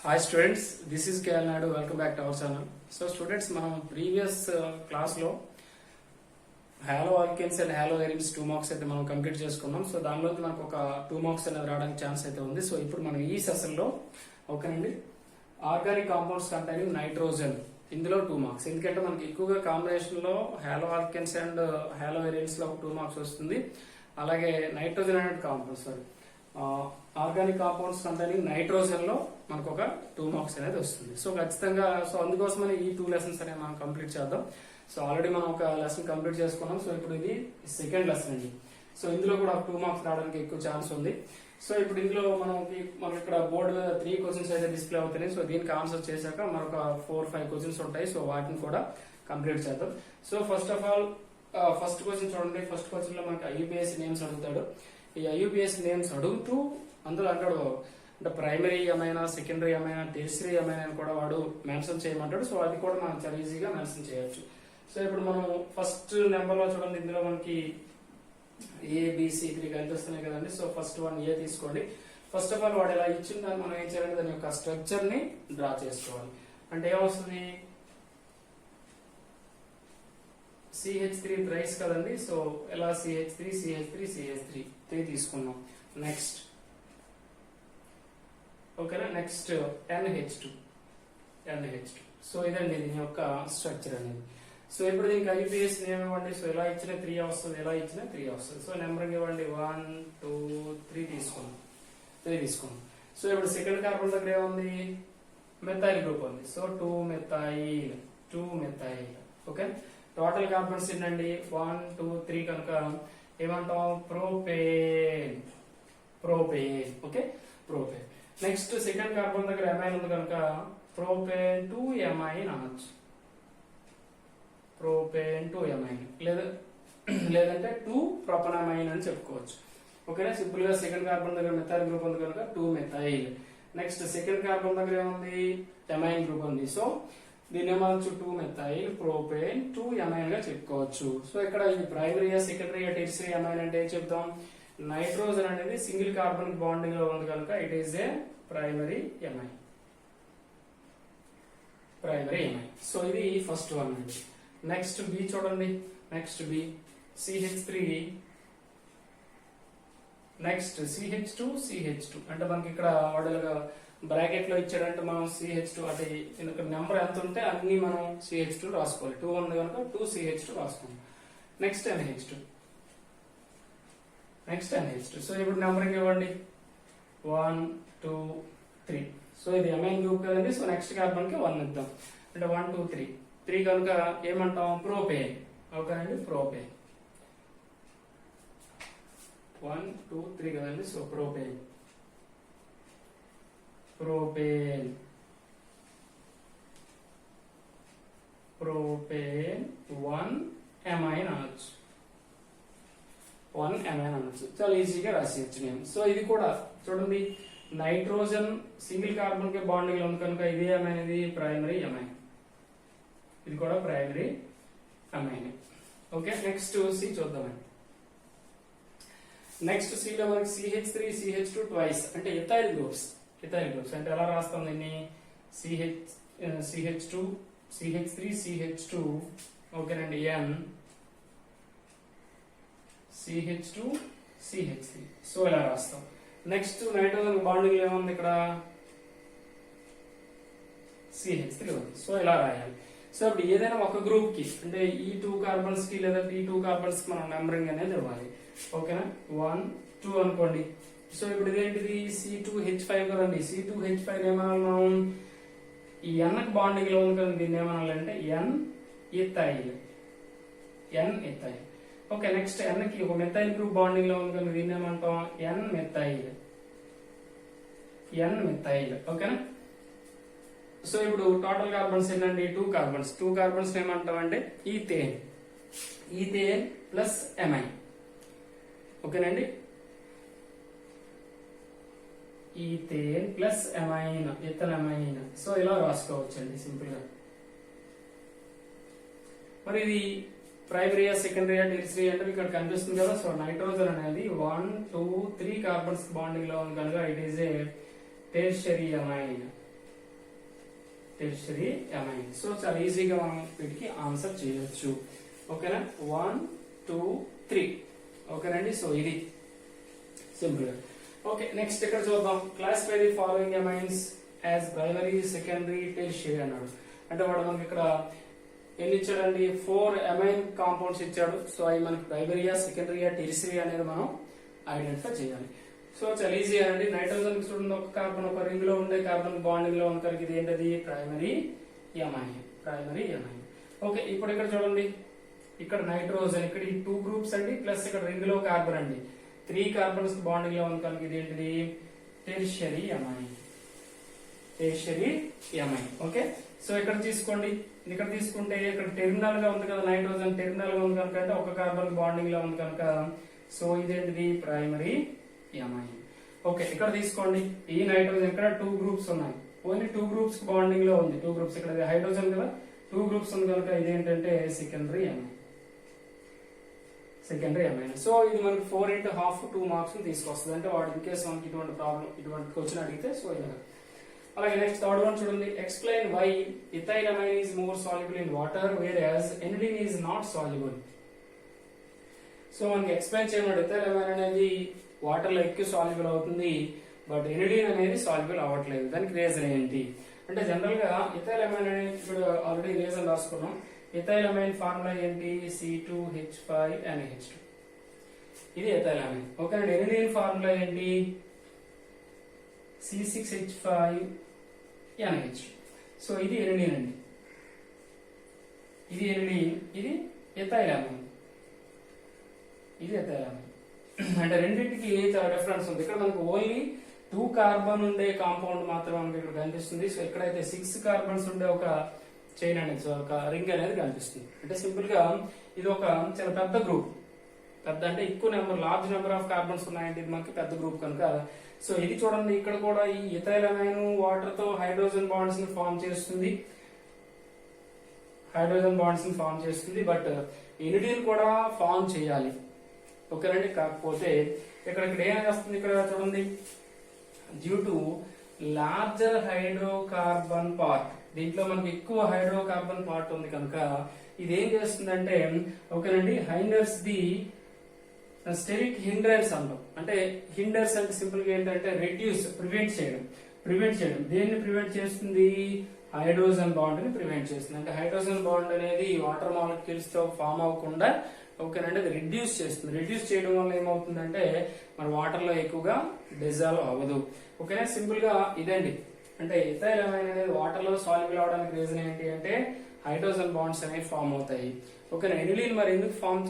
Hi students, this is KL Naidu. Welcome back to our channel. So students, మనం previous class లో halo alkanes and halo arenes 2 marks అయితే మనం complete చేసుకున్నాం. So దానిలో మనకు ఒక 2 మార్క్స్ అనేది రావడానికి ఛాన్స్ అయితే ఉంది. సో ఇప్పుడు మనం ఈ సెషన్ లో ఓకేనండి ఆర్గానిక్ కాంపౌండ్స్ కంటైనింగ్ నైట్రోజన్ ఇందులో 2 మార్క్స్. ఎందుకంటే మనకి ఎక్కువగా కాంబినేషన్ లో హాలో ఆల్కేన్స్ అండ్ హాలో ఎరిన్స్ లో 2 మార్క్స్ వస్తుంది. అలాగే నైట్రోజన్ అనేది compound organic compounds containing nitrogen లో మనకు ఒక 2 మార్క్స్ అనేది వస్తుంది. సో ఖచ్చితంగా అందుకోసమని ఈ 2 లెసన్స్ అనేవి మనం కంప్లీట్ చేద్దాం. సో ఆల్రెడీ మనం ఒక లెసన్ కంప్లీట్ చేసుకున్నాం. సో ఇప్పుడు ఇది సెకండ్ లెసన్ అండి. సో ఇందులో కూడా 2 మార్క్స్ రావడానికి ఎక్కువ ఛాన్స్ ఉంది. సో ఇప్పుడు ఇందులో మనం ఇక్కడ బోర్డు మీద 3 క్వశ్చన్స్ అయితే డిస్ప్లే అవుతున్నాయి. సో దీనికి ఆన్సర్ చేశాక మరొక 4-5 క్వశ్చన్స్ ఉంటాయి. సో వాటిని కూడా కంప్లీట్ చేద్దాం. So first of all first question చూడండి. ఫస్ట్ క్వశ్చన్ లో మనకి IUPAC నేమ్స్ అడుగుతాడు. ఈ IUPAC నేమ్స్ అడుగుతూ అందులో అంటాడు అంటే ప్రైమరీ ఏమైనా సెకండరీ ఏమైనా టెర్షియరీ ఏమైనా కూడా వాడు మెన్షన్ చేయమంటాడు. సో అది కూడా మనం చాలా ఈజీగా మెన్షన్ చేయొచ్చు. సో ఇప్పుడు మనం ఫస్ట్ నెంబర్ లో చూడండి. ఇందులో మనకి ABC3 కనిపిస్తున్నాయి కదండి. సో ఫస్ట్ వన్ A తీసుకోండి. ఫస్ట్ ఆఫ్ ఆల్ వాడు ఇలా ఇచ్చిన దాన్ని మనం ఏం చేయాలంటే దాని యొక్క స్ట్రక్చర్ ని డ్రా చేసుకోవాలి. అంటే ఏమొస్తుంది CH3 థ్రైస్ కదండి. సో ఎలా CH3 తీసుకున్నాం. నెక్స్ట్ ఓకేనా. Next NH2. సో ఇదండి దీని యొక్క స్ట్రక్చర్ అనేది. సో ఇప్పుడు దీనికి IUPAC నేమ్ ఇవ్వండి. సో ఎలా ఇచ్చిన 3 వస్తుంది, ఎలా ఇచ్చిన 3 వస్తుంది. సో నెంబరింగ్ ఇవ్వండి 1 2 3 తీసుకున్నాం. సో ఇప్పుడు సెకండ్ కార్బన్ దగ్గర ఏముంది మెథైల్ గ్రూప్ ఉంది. So 2 methyl. Okay. Total carbons ఏంటండి 1 2 3 కనుక ఏమంటాం propane. Okay propane. Next second carbon దగ్గర ఎమైన్ ఉంది కనుక ప్రోపేన్ 2 ఎమైన్ అనొచ్చు. లేదంటే 2 ప్రొపనమైన్ అని చెప్పుకోవచ్చు. ఓకేనా. సింపుల్ గా సెకండ్ కార్బన్ దగ్గర మెథైల్ గ్రూప్ ఉంది కనుక 2 మెథైల్. నెక్స్ట్ సెకండ్ కార్బన్ దగ్గర ఏముంది ఎమైన్ గ్రూప్ ఉంది. సో దీని ఏమనొచ్చు 2 మెథైల్ ప్రోపేన్ 2 ఎమైన్ గా చెప్పుకోవచ్చు. సో ఇక్కడ ఇది ప్రైమరీయా సెకండరీయా టెర్షియరీ ఎమైన్ అంటే ఏం చెప్తాం నైట్రోజన్ అనేది సింగిల్ కార్బన్ బాండింగ్ లో ఉంది కనుక it is a primary amine. So ఇది ఫస్ట్ వన్ అండి. నెక్స్ట్ బి చూడండి. Next B CH3 next CH2 అంటే మనకి ఇక్కడ వాడులుగా బ్రాకెట్ లో ఇచ్చాడంటే మనం CH2 అంటే నెంబర్ ఎంత ఉంటే అన్ని మనం CH2 రాసుకోవాలి. 2 ఉంది కనుక 2 CH2 రాసుకోండి. Next NH2. సో ఇప్పుడు నెంబరింగ్ ఇవ్వండి 1 2 3. సో ఇది ఎమైన్ గ్రూప్ కదండి. సో నెక్స్ట్ కార్బన్ కి 1 ఇద్దాం. అంటే 1 2 3 కనుక ఏమంటాం ప్రోపేన్. ఓకేనండి ప్రోపేన్ 1 2 3 కదండి. సో ప్రోపేన్ 1 ఎమైన్ అనొచ్చు. చాలా ఈజీగా రాసేయచ్చు నేను. సో ఇది కూడా చూడండి నైట్రోజన్ సింగిల్ కార్బన్ కి బాండింగ్ ఉంది కనుక ఇది ఏమైనది ప్రైమరీ ఎమైన్. ఇది కూడా primary amine. Okay. Next C చూద్దామండి. నెక్స్ట్ సి లో మనకి CH3 CH2 ట్వైస్ అంటే ఇథైల్ గ్రూప్స్ అంటే ఎలా రాస్తాం దీన్ని CH2 CH3 CH2 ఓకేనండి N CH2 CH3. సో ఇలా రాస్తాం. నెక్స్ట్ నైట్రోజన్ బాండింగ్ ఏముంది ఇక్కడ CH3 ఉంది. సో ఇలా రాయాలి. సో ఇప్పుడు ఏదైనా ఒక గ్రూప్ కి అంటే ఈ 2 కార్బన్స్ కి లేదా ఈ 2 కార్బన్స్ కి మనం నెంబరింగ్ అనేది ఇవ్వాలి. ఓకేనా 1 2 అనుకోండి. సో ఇప్పుడు ఇదేంటిది C2H5 కదండి. C2H5 ఏమనాలి మనం ఈ N కి బాండింగ్ లో ఉంది కదా దీన్ని ఏమనాలంటే N ethyl. Okay. Next N కి ఒక మెథైల్ గ్రూప్ బాండింగ్ లో ఉంది కదా దీన్ని ఏమంటాం N మెథైల్. ఓకేనా. సో ఇప్పుడు టోటల్ కార్బన్స్ ఏంటండి 2 కార్బన్స్ ఏమంటాం అంటే ఈథేన్ ప్లస్ ఎమైన్. ఓకేనండి ఈథేన్ ప్లస్ ఎమైన్ ఇథనమైన్. సో ఇలా రాసుకోవచ్చండి సింపుల్ గా. మరి ఇది ప్రైమరీయా సెకండరీయా టెర్షియరీ అంటే ఇక్కడ కనిపిస్తుంది కదా. సో నైట్రోజన్ అనేది 1 2 3 కార్బన్స్ బాండింగ్ లో ఉంది కనుక it is A tertiary amine. Tertiary amine. So చాలా ఈజీగా మనం వీటికి ఆన్సర్ చేయొచ్చు. ఓకేనా, 1 2 3. ఓకేనండి, సో ఇది సింపుల్. ఓకే, నెక్స్ట్ ఇక్కడ చూద్దాం. Classify the following amines as primary, secondary, tertiary అన్నాడు. అంటే వాడు మనకి ఇక్కడ ఎన్ని ఇచ్చాడండి, 4 అమైన్ కాంపౌండ్స్ ఇచ్చాడు. సో అవి మనకి ప్రైమరీయా, సెకండరీయా, టెర్షియరీ అనేది మనం ఐడెంటిఫై చేయాలి. సో చాలా ఈజీ అండి. నైట్రోజన్ చూడండి, ఒక కార్బన్ ఒక రింగ్ లో ఉండే కార్బన్ బాండింగ్ లో ఉన్న కనుక ఇది ఏంటది, primary amine. Primary amine. Okay, ఇప్పుడు ఇక్కడ చూడండి, ఇక్కడ నైట్రోజన్, ఇక్కడ ఈ 2 గ్రూప్స్ అండి, ప్లస్ ఇక్కడ రింగ్ లో కార్బన్ అండి, 3 కార్బన్స్ బాండింగ్ లో ఉన్న కనుక ఇది ఏంటిది, tertiary amine. Tertiary amine. Okay, so ఇక్కడ తీసుకోండి, ఇక్కడ తీసుకుంటే ఇక్కడ టెర్మినల్ గా ఉంది కదా, నైట్రోజన్ టెర్మినల్ గా ఉంది కనుక, అంటే ఒక కార్బన్ బాండింగ్ లో ఉంది కనుక, సో ఇదేంటిది, ప్రైమరీ అమైన్. ఓకే, ఇక్కడ తీసుకోండి, ఈ నైట్రోజన్ ఇక్కడ 2 గ్రూప్స్ ఉన్నాయి, ఓన్లీ 2 గ్రూప్స్ బాండింగ్ లో ఉంది. 2 గ్రూప్స్ ఇక్కడ హైడ్రోజన్ కదా, 2 గ్రూప్స్ ఉంది కనుక ఇదేంటంటే secondary amine. Secondary amine. So ఇది మనకి 4 into half 2 మార్క్స్ తీసుకొస్తుంది. అంటే వాడు ఇన్ కేసు మనకి ఇటువంటి ప్రాబ్లం, ఇటువంటి క్వశ్చన్ అడిగితే సో ఇలా. అలాగే నెక్స్ట్ థర్డ్ వన్ చూడండి. Explain why ethyl amine is more soluble in water whereas aniline is not soluble. So మనకి ఎక్స్ప్లెయిన్ చేయమన్నాడు, ఇథైల్ అమైన్ అనేది వాటర్ లో ఎక్కువ సాల్యుబుల్ అవుతుంది, బట్ ఎనిలిన్ అనేది సాల్యుబుల్ అవ్వట్లేదు. దానికి రీజన్ ఏంటి అంటే, జనరల్ గా ఇథైల్ అమైన్ అనేది ఇప్పుడు ఆల్రెడీ రీజన్ రాసుకున్నాం. ఇథైల్ అమైన్ ఫార్ములా ఏంటి, C2H5NH2. ఇది ఇథైల్ అమైన్. ఓకే అండి, ఎనిలిన్ ఫార్ములా ఏంటి, C6H5NH. సో ఇది ఎనిలిన్ అండి, ఇది ఎనిలిన్, ఇది ఇథైల్ అమైన్, ఇది ఇథైల్ అమైన్. అంటే రెండింటికి చాలా డిఫరెన్స్ ఉంది. ఇక్కడ మనకు ఓన్లీ 2 కార్బన్ ఉండే కాంపౌండ్ మాత్రం మనకి ఇక్కడ కనిపిస్తుంది. సో ఎక్కడైతే 6 కార్బన్స్ ఉండే ఒక చైన్ అనేది, సో ఒక రింగ్ అనేది కనిపిస్తుంది. అంటే సింపుల్ గా ఇది ఒక చాలా పెద్ద గ్రూప్, పెద్ద అంటే ఎక్కువ number, large number of carbons ఉన్నాయంటే ఇది మనకి పెద్ద గ్రూప్ కనుక. సో ఇది చూడండి, ఇక్కడ కూడా ఈ ఇథైల్ అమైన్ వాటర్ తో హైడ్రోజన్ బాండ్స్ ని ఫామ్ చేస్తుంది, హైడ్రోజన్ బాండ్స్ ని ఫామ్ చేస్తుంది, బట్ ఎనిలిన్ కూడా ఫామ్ చేయాలి. ఓకేనండి, కాకపోతే ఇక్కడ ఏం చేస్తుంది, ఇక్కడ చూడండి, due to larger hydrocarbon part, దీంట్లో మనకి ఎక్కువ హైడ్రోకార్బన్ పార్ట్ ఉంది కనుక ఇది ఏం చేస్తుందంటే, ఓకేనండి, హైండర్స్ ది స్టెరిక్ హిండ్రెన్స్ అంటాం. అంటే హిండర్స్ అంటే సింపుల్ గా ఏంటంటే రెడ్యూస్, ప్రివెంట్ చేయడం. దేన్ని ప్రివెంట్ చేస్తుంది, హైడ్రోజన్ బాండ్ ని ప్రివెంట్ చేస్తుంది. అంటే హైడ్రోజన్ బాండ్ అనేది వాటర్ మాలిక్యూల్స్ తో ఫామ్ అవ్వకుండా, ఓకేనండి, అది రిడ్యూస్ చేస్తుంది. రిడ్యూస్ చేయడం వల్ల ఏమవుతుందంటే మన వాటర్ లో ఎక్కువగా డిజాల్వ్ అవ్వదు. ఓకేనా, సింపుల్ గా ఇదండి. అంటే ఇథైల్ అమైన్ అనేది వాటర్ లో సాల్యుబుల్ అవడానికి రీజన్ ఏంటి అంటే హైడ్రోజన్ బాండ్స్ అనేవి ఫామ్ అవుతాయి. ఓకేనా, ఎనిలిన్ మరి ఎందుకు ఫామ్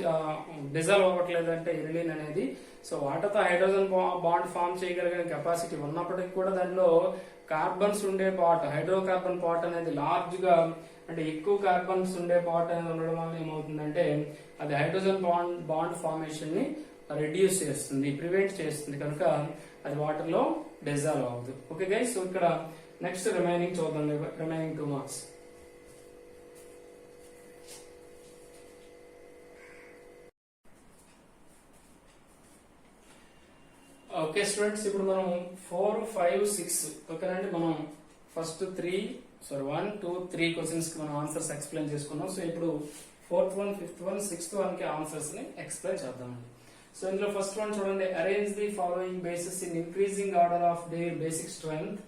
డిజాల్వ్ అవ్వట్లేదు అంటే, ఎనిలిన్ అనేది సో వాటర్ తో హైడ్రోజన్ బాండ్ ఫామ్ చేయగలిగిన కెపాసిటీ ఉన్నప్పటికీ కూడా దాంట్లో కార్బన్స్ ఉండే పార్ట్, హైడ్రోకార్బన్ పార్ట్ అనేది లార్జ్ గా, అంటే ఎక్కువ కార్బన్స్ ఉండే పార్ట్ అనేది ఉండడం వల్ల ఏమవుతుందంటే అది హైడ్రోజన్ బాండ్ ఫార్మేషన్ ని రెడ్యూస్ చేస్తుంది, ప్రివెంట్ చేస్తుంది, కనుక అది వాటర్ లో డిజాల్వ్ అవ్వదు. ఓకే గైస్, సో ఇక్కడ నెక్స్ట్ రిమైనింగ్ చూద్దాం, రిమైనింగ్ 2 మార్క్స్. ఓకే స్టూడెంట్స్, ఇప్పుడు మనం 4, 5, 6 ఓకేనండి, మనం ఫస్ట్ 1, 2, 3 క్వశ్చన్స్ కి మనం ఆన్సర్స్ ఎక్స్ప్లెయిన్ చేసుకున్నాం. సో ఇప్పుడు 4th one, 5th one, 6th one కి ఆన్సర్స్ ని ఎక్స్ప్లెయిన్ చేద్దామండి. సో ఇందులో ఫస్ట్ వన్ చూడండి, arrange the following basis in increasing order of their basic strength.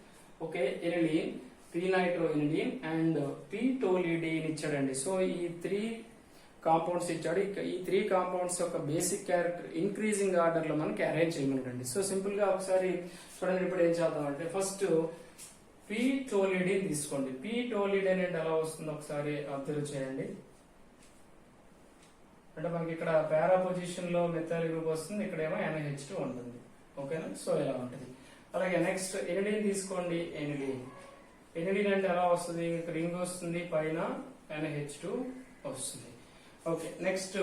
Okay, aniline, p-nitroenilene and p-toluidine ఇచ్చాడండి. సో ఈ 3 compounds ఇచ్చాడు. ఈ 3 కాంపౌండ్స్ యొక్క బేసిక్ క్యారెక్టర్ ఇంక్రీజింగ్ ఆర్డర్ లో మనకి అరేంజ్ చేయమన్నాడండి. సో సింపుల్ గా ఒకసారి చూడండి, ఇప్పుడు ఏం చేద్దామంటే ఫస్ట్ p-toluidine తీసుకోండి. p-toluidine అంటే ఎలా వస్తుందో ఒకసారి అబ్జర్వ్ చేయండి. అంటే మనకి ఇక్కడ పారా పొజిషన్ లో మెథైల్ గ్రూప్ వస్తుంది, ఇక్కడేమో NH2 ఉంటుంది. ఓకేనా, సో ఇలా ఉంటుంది. అలాగే నెక్స్ట్ ఎనిలిన్ తీసుకోండి. ఎనిలిన్ అంటే ఎలా వస్తుంది, రింగ్ వస్తుంది, పైన NH2 వస్తుంది. ఓకే, నెక్స్ట్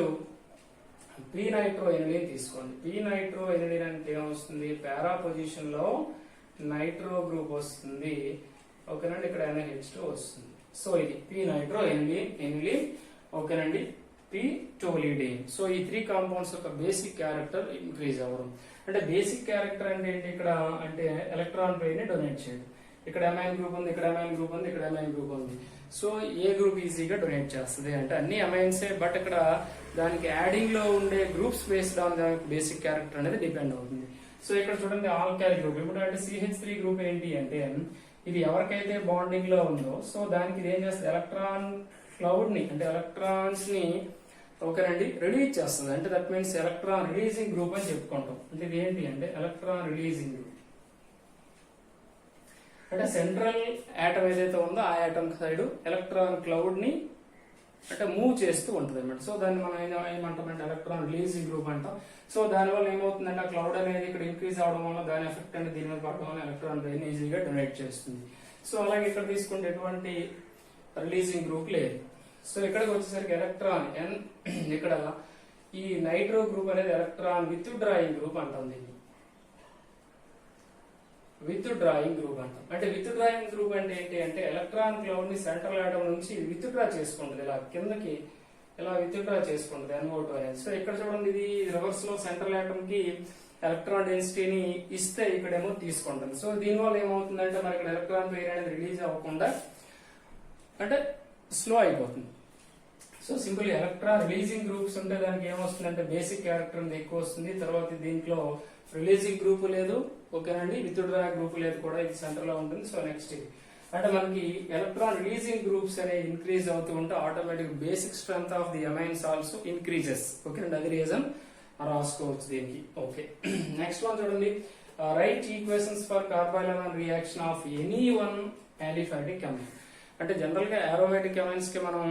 p-nitroenilene తీసుకోండి. p-nitroenilene అంటే ఏమొస్తుంది, పారా పొజిషన్ లో నైట్రో గ్రూప్ వస్తుంది. ఓకేనండి, ఇక్కడ NH2 వస్తుంది. సో ఇది p-nitroenilene. ఓకేనండి, p-toluidine. సో ఈ 3 కాంపౌండ్స్ యొక్క బేసిక్ క్యారెక్టర్ ఇంక్రీజ్ అవ్వడం. అంటే బేసిక్ క్యారెక్టర్ అంటే ఏంటి ఇక్కడ అంటే ఎలక్ట్రాన్ పెయిర్ ని డొనేట్ చేయడం. ఇక్కడ అమైన్ గ్రూప్ ఉంది, ఇక్కడ అమైన్ గ్రూప్ ఉంది, ఇక్కడ అమైన్ గ్రూప్ ఉంది. సో ఏ గ్రూప్ ఈజీగా డొనేట్ చేస్తుంది అంటే అన్ని అమైన్సే, బట్ ఇక్కడ దానికి యాడింగ్ లో ఉండే గ్రూప్స్ బేస్డ్ ఆన్ దానికి బేసిక్ క్యారెక్టర్ అనేది డిపెండ్ అవుతుంది. సో ఇక్కడ చూడండి ఆల్కైల్ గ్రూప్. ఇప్పుడు అంటే CH3 గ్రూప్ ఏంటి అంటే ఇది ఎవరికైతే బాండింగ్ లో ఉందో సో దానికి ఇది ఏం చేస్తుంది, ఎలక్ట్రాన్ క్లౌడ్ ని అంటే ఎలక్ట్రాన్స్ ని ఓకేనండి రిలీజ్ చేస్తుంది. అంటే that means electron releasing group అని చెప్పుకుంటాం. అంటే ఇది ఏంటి అంటే ఎలక్ట్రాన్ రిలీజింగ్ గ్రూప్. అంటే సెంట్రల్ యాటమ్ ఏదైతే ఉందో ఆ యాటమ్ సైడ్ ఎలక్ట్రాన్ క్లౌడ్ ని అంటే మూవ్ చేస్తూ ఉంటుంది అనమాట. సో దాన్ని మనం ఏమంటామంటే ఎలక్ట్రాన్ రిలీజింగ్ గ్రూప్ అంటాం. సో దానివల్ల ఏమవుతుందంటే ఆ క్లౌడ్ అనేది ఇక్కడ ఇంక్రీజ్ అవడం వల్ల దాని ఎఫెక్ట్ అనేది దీని మీద పడడం వల్ల ఎలక్ట్రాన్ రైన్ ఈజీగా డొనేట్ చేస్తుంది. సో అలాగే ఇక్కడ తీసుకుంటే ఎటువంటి రిలీజింగ్ గ్రూప్ లేదు. సో ఇక్కడికి వచ్చేసరికి ఎలక్ట్రాన్ ఇక్కడ ఈ నైట్రో గ్రూప్ అనేది ఎలక్ట్రాన్ విత్ డ్రాయింగ్ గ్రూప్ అంటాం. దీన్ని విత్ డ్రాయింగ్ గ్రూప్ అంటాం. అంటే విత్ డ్రాయింగ్ గ్రూప్ అంటే ఏంటి అంటే ఎలక్ట్రాన్ క్లౌడ్ ని సెంట్రల్ ఆటమ్ నుంచి విత్ డ్రా చేసుకుంటుంది, ఇలా కిందకి ఇలా విత్ డ్రా చేసుకుంటుంది NO2 అనేది. సో ఇక్కడ చూడండి ఇది రివర్స్ లో సెంట్రల్ ఆటమ్ కి ఎలక్ట్రాన్ డెన్సిటీని ఇస్తే ఇక్కడేమో తీసుకుంటుంది. సో దీనివల్ల ఏమవుతుందంటే మరి ఇక్కడ ఎలక్ట్రాన్ పెయిర్ అనేది రిలీజ్ అవ్వకుండా అంటే స్లో అయిపోతుంది. So simple electron releasing groups ఉంటే దానికి ఏమొస్తుందంటే బేసిక్ క్యారెక్టర్ అనేది ఎక్కువ వస్తుంది. తర్వాత దీంట్లో రిలీజింగ్ గ్రూప్ లేదు, ఓకేనండి, విత్ డ్రా గ్రూప్ లేదు కూడా, ఇది సెంటర్ లో ఉంటుంది. సో నెక్స్ట్ ఇది అంటే మనకి ఎలక్ట్రాన్ రిలీజింగ్ గ్రూప్స్ అనేవి ఇంక్రీజ్ అవుతూ ఉంటే automatic basic strength of the amines also increases. ఓకేనండి, అది రీజన్ రాసుకోవచ్చు దీనికి. ఓకే, నెక్స్ట్ వన్ చూడండి, write equations for carbylamine reaction of any one aliphatic amine. అంటే జనరల్ గా అరోమాటిక్ అమైన్స్ కి మనం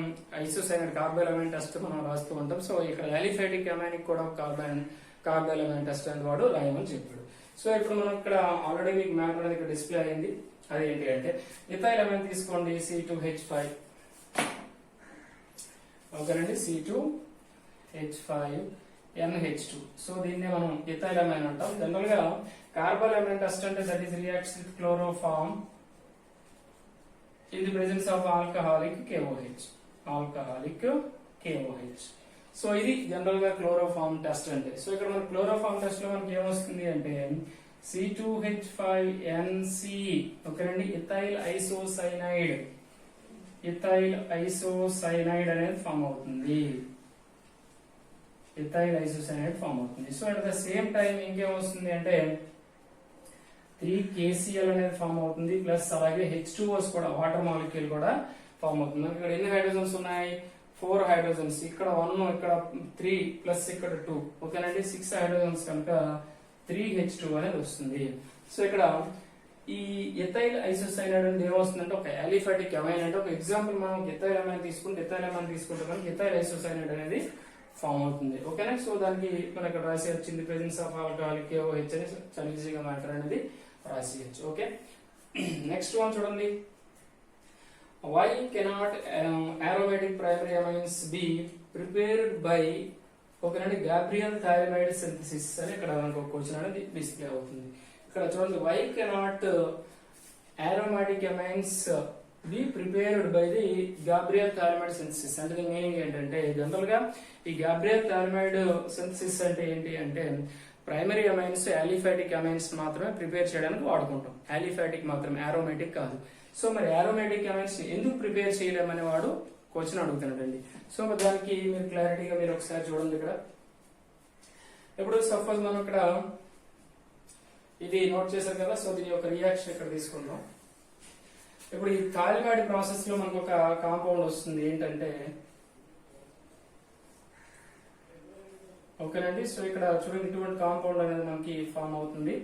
ఐసోసైనైడ్ కార్బోలైన్ టెస్ట్ మనం రాస్తూ ఉంటాం. సో ఇక్కడ అలిఫాటిక్ అమైన్ కూడా కార్బోలైన్ టెస్ట్ అని వాడు రాయమని చెప్పాడు. సో ఇప్పుడు మనం ఇక్కడ ఆల్రెడీ మీకు మ్యాప్ అనేది ఇక్కడ డిస్ప్లే అయింది. అదేంటి అంటే ఇథైల్ అమైన్ తీసుకోండి, C2H5, ఓకేనండి, C2H5NH2. సో దీన్ని మనం ఇథైల్ అమైన్ అంటాం. జనరల్ గా కార్బోలైన్ టెస్ట్ అంటే that is reacts with chloroform in the presence of alcoholic KOH. So ఇది జనరల్ గా క్లోరోఫార్మ్ టెస్ట్ అంటే. సో ఇక్కడ మన క్లోరోఫార్మ్ టెస్ట్ లో మనకి ఏమొస్తుంది అంటే C2H5NC, ఓకేనండి, ఇథైల్ ఐసోసైనైడ్ అనేది ఫామ్ అవుతుంది. So at the same time ఇంకేమొస్తుంది అంటే 3KCl అనేది ఫామ్ అవుతుంది, ప్లస్ అలాగే H2Os కూడా వాటర్ మాలిక్యూల్ కూడా ఫామ్ అవుతుంది. ఇక్కడ ఎన్ని హైడ్రోజన్స్ ఉన్నాయి, 4 హైడ్రోజన్స్, ఇక్కడ 1, ఇక్కడ 3 ప్లస్ ఇక్కడ 2, ఓకేనండి, 6 హైడ్రోజన్స్ కనుక 3H2 అనేది వస్తుంది. సో ఇక్కడ ఈ ఎథైల్ ఐసోసైనైడ్ అంటే ఏమొస్తుందంటే ఒక అలిఫాటిక్ అమైన్. అంటే ఒక ఎగ్జాంపుల్ మనం ఎథైల్ అమైన్ తీసుకుంటే మనకి ఎథైల్ ఐసోసైనైడ్ అనేది ఫామ్ అవుతుంది. ఓకేనా, సో దానికి మనం ఇక్కడ రాసి వచ్చింది ప్రెజెన్స్ ఆఫ్ ఆల్కహాలిక్ KOH అని చాలా ఈజీగా మ్యాటర్ అనేది రాసేయచ్చు. ఓకే, నెక్స్ట్ వన్ చూడండి, why cannot aromatic primary amines be prepared by ఓకేనండి Gabriel థైరమైడ్ సింథసిస్ అని ఇక్కడ మనకు ఒక క్వశ్చన్ అనేది డిస్ప్లే అవుతుంది. ఇక్కడ చూడండి, why cannot aromatic amines be prepared by the Gabriel phthalimide synthesis. అంటే దీని మీనింగ్ ఏంటంటే జనరల్ గా ఈ Gabriel థైరమైడ్ సింథసిస్ అంటే ఏంటి అంటే ప్రైమరీ అమైన్స్ అలిఫాటిక్ అమైన్స్ మాత్రమే ప్రిపేర్ చేయడానికి వాడుకుంటాం, అలిఫాటిక్ మాత్రమే, అరోమాటిక్ కాదు. సో మరి అరోమాటిక్ అమైన్స్ ఎందుకు ప్రిపేర్ చేయలేమని వాడు క్వశ్చన్ అడుగుతున్నాడండి. సో దానికి మీరు క్లారిటీగా మీరు ఒకసారి చూడండి. ఇక్కడ ఇప్పుడు సపోజ్ మనం ఇక్కడ ఇది నోట్ చేశారు కదా. సో దీని యొక్క రియాక్షన్ ఇక్కడ తీసుకుందాం. ఇప్పుడు ఈ థాలిమైడ్ ప్రాసెస్ లో మనకు ఒక కాంపౌండ్ వస్తుంది ఏంటంటే, ఓకేనండి, సో ఇక్కడ చూడండి ఇటువంటి కాంపౌండ్ అనేది మనకి ఫామ్ అవుతుంది,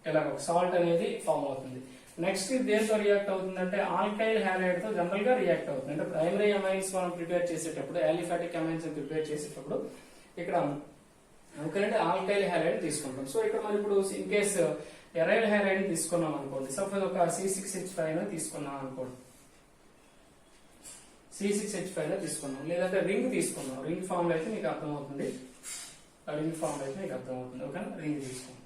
ఇలా ఒక సాల్ట్ అనేది ఫామ్ అవుతుంది. నెక్స్ట్ దేంతో రియాక్ట్ అవుతుందంటే ఆల్కైల్ హ్యాలైడ్ తో జనరల్ గా రియాక్ట్ అవుతుంది. అంటే ప్రైమరీ అమైన్స్ మనం ప్రిపేర్ చేసేటప్పుడు, అలిఫాటిక్ అమైన్స్ ప్రిపేర్ చేసేటప్పుడు ఇక్కడ ఓకేనండి ఆల్కైల్ హ్యాలైడ్ తీసుకుంటాం. సో ఇక్కడ మనం ఇప్పుడు ఇన్ కేస్ ఎరైల్ హ్యాలైడ్ తీసుకున్నాం అనుకోండి, సపోజ్ ఒక C6H5 తీసుకున్నాం అనుకోండి, C6H5 తీసుకున్నాం, లేదంటే రింగ్ తీసుకున్నాం, రింగ్ ఫామ్ లో అయితే మీకు అర్థమవుతుంది, ఓకే, రింగ్ తీసుకున్నాం.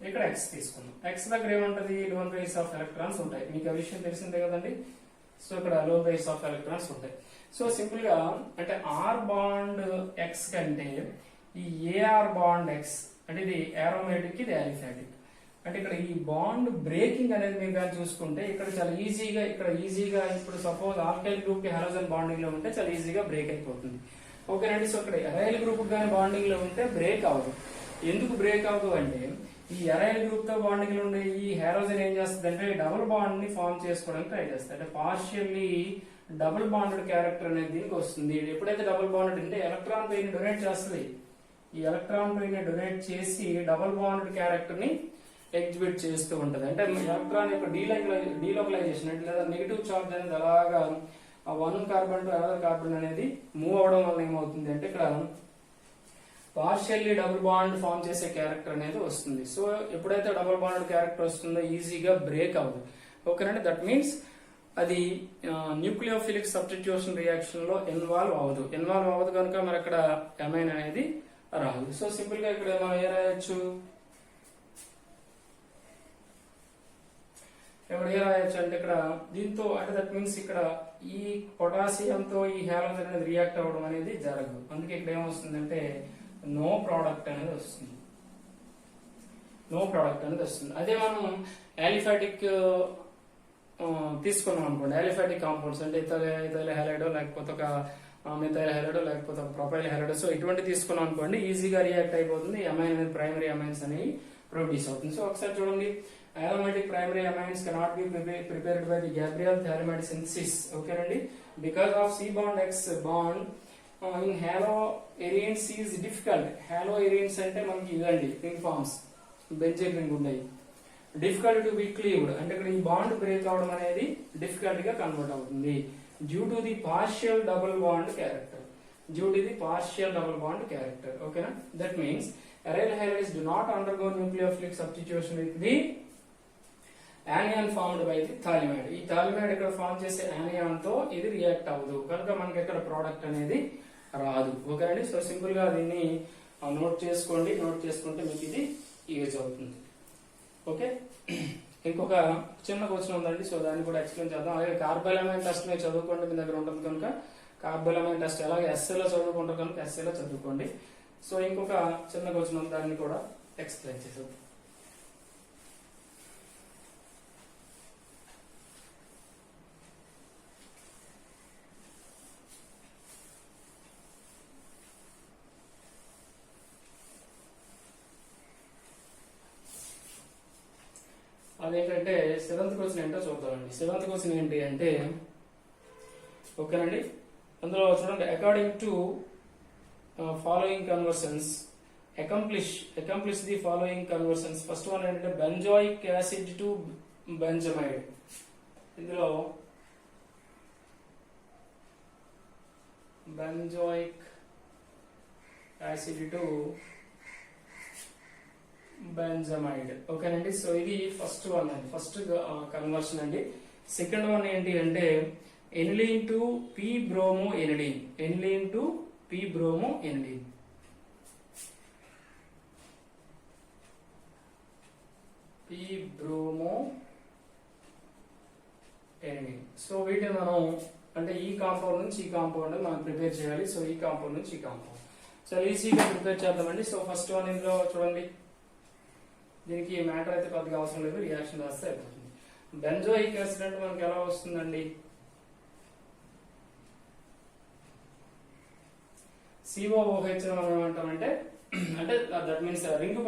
ఇక్కడ X తీసుకున్నాం, X దగ్గర ఏముంటది, లోన్ రేస్ ఆఫ్ ఎలక్ట్రాన్స్ ఉంటాయి, మీకు ఆ విషయం తెలిసిందే కదండి. సో ఇక్కడ లోన్ రేస్ ఆఫ్ ఎలక్ట్రాన్స్ ఉంటాయి. సో సింపుల్ గా అంటే R బాండ్ X కంటే ఈ AR బాండ్ X అంటే ఇది aromatic, ఇది aliphatic. అంటే ఇక్కడ ఈ బాండ్ బ్రేకింగ్ అనేది మీరు కానీ చూసుకుంటే ఇక్కడ చాలా ఈజీగా ఇప్పుడు సపోజ్ ఆల్కైల్ గ్రూప్ కి హలోజన్ బాండింగ్ లో ఉంటే చాలా ఈజీగా బ్రేక్ అయిపోతుంది. ఓకేనండి. సో ఇక్కడ ఎరైల్ గ్రూప్ కానీ బాండింగ్ లో ఉంటే బ్రేక్ అవ్వదు. ఎందుకు బ్రేక్ అవ్వదు అంటే ఈ ఎరైల్ గ్రూప్ తో బాండింగ్ లో ఉండే ఈ హలోజన్ ఏం చేస్తుంది అంటే డబుల్ బాండ్ ని ఫార్మ్ చేసుకోవడానికి ట్రై చేస్తుంది. అంటే పార్షియల్లీ డబుల్ బాండెడ్ క్యారెక్టర్ అనేది దీనికి వస్తుంది. ఎప్పుడైతే డబుల్ బాండెడ్ అంటే ఎలక్ట్రాన్ పెయిన్ డొనేట్ చేస్తుంది. ఈ ఎలక్ట్రాన్ పెయిన్ డొనేట్ చేసి డబుల్ బాండెడ్ క్యారెక్టర్ ని ఎగ్జిబిట్ చేస్తూ ఉంటది. అంటే ఎలక్ట్రాన్ యొక్క డీలోకలైజేషన్ అంటే లేదా నెగిటివ్ చార్జ్ అనేది అలాగా one carbon to another carbon అనేది మూవ్ అవడం వల్ల ఏమవుతుంది అంటే ఇక్కడ పార్షియల్లీ డబుల్ బాండ్ ఫామ్ చేసే క్యారెక్టర్ అనేది వస్తుంది. సో ఎప్పుడైతే డబుల్ బాండ్ క్యారెక్టర్ వస్తుందో ఈజీగా బ్రేక్ అవ్వదు. ఓకేనండి. దట్ మీన్స్ అది న్యూక్లియోఫిలిక్ సబ్స్టిట్యూషన్ రియాక్షన్ లో ఇన్వాల్వ్ అవ్వదు కనుక మరి అక్కడ అమైన్ అనేది రాదు. సో సింపుల్ గా ఇక్కడ మనం ఏ రాయొచ్చు, అంటే ఇక్కడ దీంతో అంటే దట్ మీన్స్ ఇక్కడ ఈ పొటాషియంతో ఈ హాలోజన్ అనేది రియాక్ట్ అవ్వడం అనేది జరగదు. అందుకే ఇక్కడ ఏమొస్తుందంటే నో ప్రోడక్ట్ అనేది వస్తుంది. అదే మనం యాలిఫాటిక్ తీసుకున్నాం అనుకోండి, యాలిఫాటిక్ కాంపౌండ్స్ అంటే ఇథైల్ హైలైడ్ లేకపోతే ఒక మిథైల్ హైలైడ్ లేకపోతే ఒక ప్రొపైల్ హైలైడ్, సో ఇటువంటి తీసుకున్నాం అనుకోండి ఈజీగా రియాక్ట్ అయిపోతుంది. అమైన్ అనేది ప్రైమరీ అమైన్స్ అనేవి ప్రొడ్యూస్ అవుతుంది. సో ఒకసారి చూడండి, aromatic primary amines cannot be prepared by the Gabriel-Thielemann synthesis. Okay andi, because of C bond X bond in haloarenes is difficult. Haloarenes ante manaki idandi ring forms, benzene ring undayi, difficult to be cleaved అంటే ఇక్కడ ఈ bond break అవడం అనేది difficult గా convert అవుతుంది due to the partial double bond character. Okay na, that means aryl halides do not undergo nucleophilic substitution with the anion formed by the థాలిమైడ్. ఈ థాలిమైడ్ ఇక్కడ form చేసే anion తో ఇది రియాక్ట్ అవ్వదు కనుక మనకి ఇక్కడ ప్రోడక్ట్ అనేది రాదు. ఓకే అండి. సో సింపుల్ గా దీన్ని నోట్ చేసుకుంటే మీకు ఇది యూజ్ అవుతుంది. ఓకే, ఇంకొక చిన్న క్వశ్చన్ ఉందండి, సో దాన్ని కూడా ఎక్స్ప్లెయిన్ చేద్దాం. అలాగే కార్బోలమైన్ టెస్ట్ మీరు చదువుకోండి, మీ దగ్గర ఉంటుంది కనుక కార్బోలమైన్ టెస్ట్ అలాగే ఎస్ఏలో చదువుకుంటారు కనుక ఎస్ఏలో చదువుకోండి. సో ఇంకొక చిన్న క్వశ్చన్ ఉంది, దాన్ని కూడా ఎక్స్ప్లెయిన్ చేద్దాం. అదేంటంటే సెవెంత్ క్వశ్చన్ ఏంటో చూద్దామండి. సెవెంత్ క్వశ్చన్ ఏంటి అంటే ఓకేనండి, అందులో చూడండి, according to following conversions accomplish the following conversions. First one ఏంటంటే బెంజోయిక్ యాసిడ్ టు బెంజమైడ్. ఇందులో బెంజోయిక్ యాసిడ్ టు బెంజమైడ్. ఓకేనండి. సో ఇది ఫస్ట్ వన్ అండి, ఫస్ట్ కన్వర్షన్ అండి. సెకండ్ వన్ ఏంటి అంటే aniline to P bromo aniline. So వీటిని మనం అంటే ఈ కాంపౌండ్ నుంచి ఈ కాంపౌండ్ మనం ప్రిపేర్ చేయాలి. సో ఈ కాంపౌండ్ నుంచి ఈ కాంపౌండ్ సో ఈజీగా ప్రిపేర్ చేద్దామండి. సో ఫస్ట్ వన్ ఇందులో చూడండి, దీనికి మ్యాటర్ అయితే పెద్దగా అవసరం లేదు, రియాక్షన్ రాస్తే అయిపోతుంది. బెంజోయిక్ యాసిడ్ అంటే మనకి ఎలా వస్తుందండి, COOH మనం ఏమంటామంటే అంటే దట్ మీన్స్ రింగ్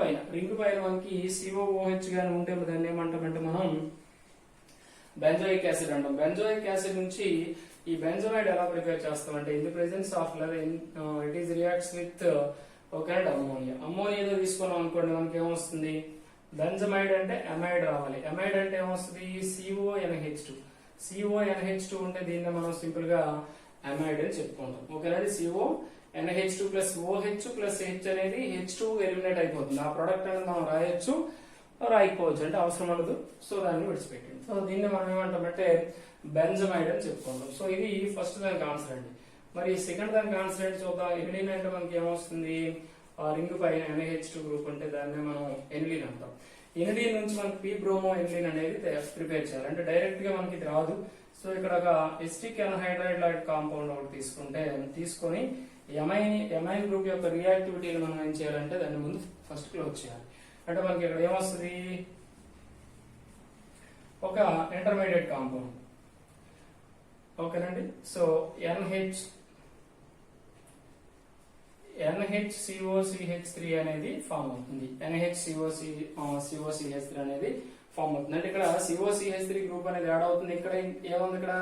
పైన మనకి COOH గాని ఉంటే దాన్ని ఏమంటామంటే మనం బెంజోయిక్ యాసిడ్ అంటాం. బెంజోయిక్ యాసిడ్ నుంచి ఈ బెంజమైడ్ ఎలా ప్రిపేర్ చేస్తామంటే in the presence of it is reacts with అమ్మోనియాతో తీసుకున్నాం అనుకోండి, మనకి ఏమొస్తుంది, బెంజమైడ్ అంటే అమైడ్ రావాలి. అమైడ్ అంటే ఏమొస్తుంది, CONH2 ఉంటే దీన్ని మనం సింపుల్ గా అమైడ్ అని చెప్పుకుంటాం. ఓకేనండి. CONH2 plus OH plus H అనేది H2 ఎలిమినేట్ అయిపోతుంది. ఆ ప్రొడక్ట్ అనేది మనం రాయకపోవచ్చు అంటే అవసరం ఉండదు. సో దాన్ని విడిచిపెట్టండి. సో దీన్ని మనం ఏమంటామంటే బెంజమైడ్ అని చెప్పుకుంటాం. సో ఇది ఫస్ట్ దానికి ఆన్సర్ అండి. మరి సెకండ్ దానికి ఆన్సర్ ఏంటి చూద్దాం. ఎనిలీన్ అంటే మనకి ఏమొస్తుంది, రింగ్ పైన NH2 గ్రూప్ అంటే దాన్ని మనం ఎనిలీన్ అంటాం. ఎనిలీన్ నుంచి మనకి పి బ్రోమో ఎనిలీన్ అనేది ప్రిపేర్ చేయాలి. అంటే డైరెక్ట్ గా మనకి ఇది రాదు. సో ఇక్కడ ఒక ఎస్టిక్ ఎన్హైడ్రైడ్ లాంటి కాంపౌండ్ ఒకటి తీసుకొని ఎమైన్ గ్రూప్ యొక్క రియాక్టివిటీని మనం ఏం చేయాలంటే దాన్ని ముందు ఫస్ట్ క్లోజ్ చేయాలి. అంటే మనకి ఇక్కడ ఏమొస్తుంది, ఒక ఇంటర్మీడియట్ కాంపౌండ్. ఓకేనండి. సో NHCOCH3 అనేది ఫామ్ అవుతుంది. NHCOCH3 అనేది ఫామ్ అవుతుంది. అంటే ఇక్కడ COCH3 గ్రూప్ అనేది యాడ్ అవుతుంది. ఇక్కడ ఏముంది, ఇక్కడ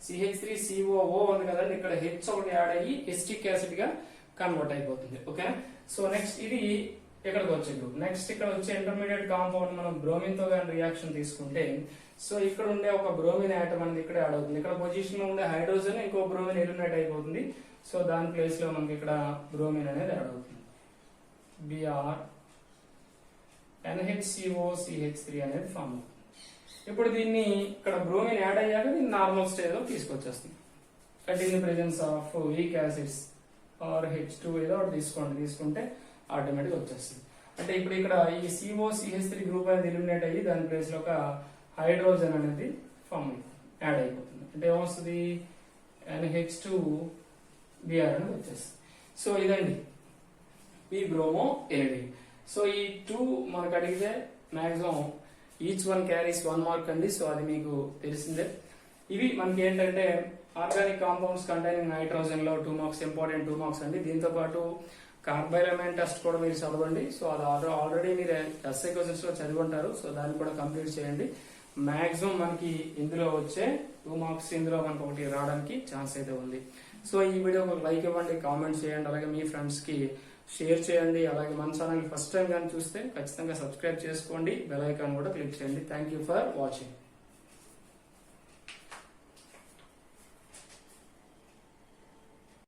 CH3COO ఉంది కదండి, ఇక్కడ H ఒకటి యాడ్ అయ్యి ఎసిటిక్ యాసిడ్ గా కన్వర్ట్ అయిపోతుంది. ఓకే. సో నెక్స్ట్ ఇది ఇక్కడికి వచ్చే గ్రూప్. నెక్స్ట్ ఇక్కడ వచ్చే ఇంటర్మీడియట్ కాంపౌండ్ మనం బ్రోమిన్ తో కానీ రియాక్షన్ తీసుకుంటే, సో ఇక్కడ ఉండే ఒక బ్రోమిన్ ఆటమ్ అనేది ఇక్కడ యాడ్ అవుతుంది. ఇక్కడ పొజిషన్ లో ఉండే హైడ్రోజన్ ఇంకో బ్రోమిన్ ఎలిమినేట్ అయిపోతుంది. సో దాని ప్లేస్ లో మనకి ఇక్కడ బ్రోమిన్ అనేది యాడ్ అవుతుంది. Br NHCOCH3 అనేది ఫామ్ అవుతుంది. ఇప్పుడు దీన్ని ఇక్కడ బ్రోమిన్ యాడ్ అయ్యాక దీన్ని నార్మల్ స్టేజ్ లో తీసుకొచ్చేస్తుంది. అంటే in the presence of weak acids or H2 ఏదో ఒకటి తీసుకుంటే ఆటోమేటిక్ వచ్చేస్తుంది. అంటే ఇప్పుడు ఇక్కడ ఈ COCH3 గ్రూప్ అనేది ఎలిమినేట్ అయ్యి దాని ప్లేస్ లో ఒక హైడ్రోజన్ అనేది ఫామ్ యాడ్ అయిపోతుంది. అంటే ఏమొస్తుంది, NH2Br అనేది వచ్చేస్తుంది. సో ఇదండి ఈ బ్రోమో ఎనిడైన్. సో ఈ 2 మనకు అడిగితే maximum each one carries 1 mark అండి. సో అది మీకు తెలిసిందే. ఇవి మనకి ఏంటంటే ఆర్గానిక్ కాంపౌండ్స్ కంటైనింగ్ నైట్రోజన్ లో 2 మార్క్స్, ఇంపార్టెంట్ 2 మార్క్స్ అండి. దీంతో పాటు కార్బైలమైన్ టెస్ట్ కూడా మీరు చదవండి. సో అది ఆల్రెడీ మీరు ఎస్ఐ క్వశ్చన్స్ లో చదివి ఉంటారు. సో దాన్ని కూడా కంప్లీట్ చేయండి. మాక్సిమం మనకి ఇందులో వచ్చే 2 మార్క్స్ ఇందులో మనకు ఒకటి రావడానికి ఛాన్స్ అయితే ఉంది. సో ఈ వీడియోకి ఒక లైక్ ఇవ్వండి, కామెంట్ చేయండి, అలాగే మీ ఫ్రెండ్స్ కి షేర్ చేయండి. అలాగే మన ఛానల్ ఫస్ట్ టైం కానీ చూస్తే ఖచ్చితంగా సబ్స్క్రైబ్ చేసుకోండి, బెల్ ఐకాన్ కూడా క్లిక్ చేయండి. Thank you for watching.